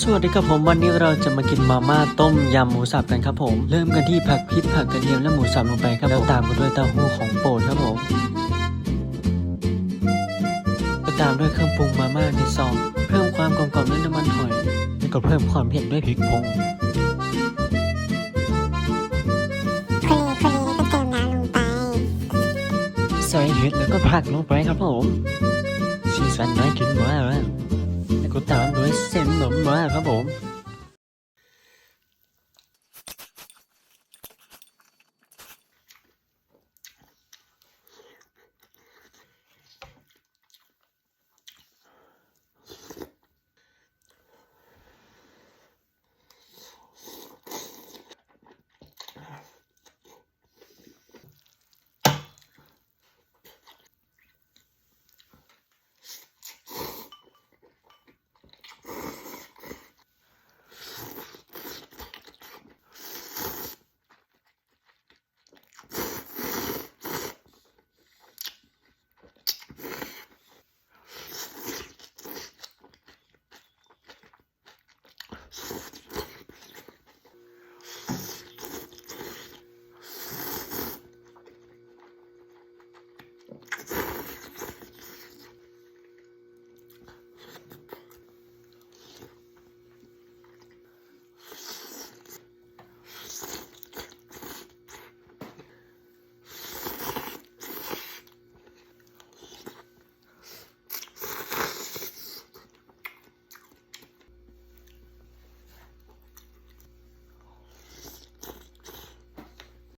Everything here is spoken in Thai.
สวัสดีครับผมวันนี้เราจะมากินมาม่าต้มยำหมูสับกันครับผมเริ่มกันที่ผักพริกผักกระเทียมและหมูสับลงไปครับแล้วตามกันด้วยเต้าหู้ของโปรดครับผมตามด้วยเครื่องปรุงมาม่าในซองเพิ่มความกลมกล่อมด้วยน้ำมันหอยแล้วก็เพิ่มความเผ็ดด้วยพริกผงแล้วก็เติมน้ำลงไปใส่เห็ดแล้วก็ผักลงไปครับผมสีสันน่ากินมากแล้วก็ตามด้วยเส้นหนมมาครับผม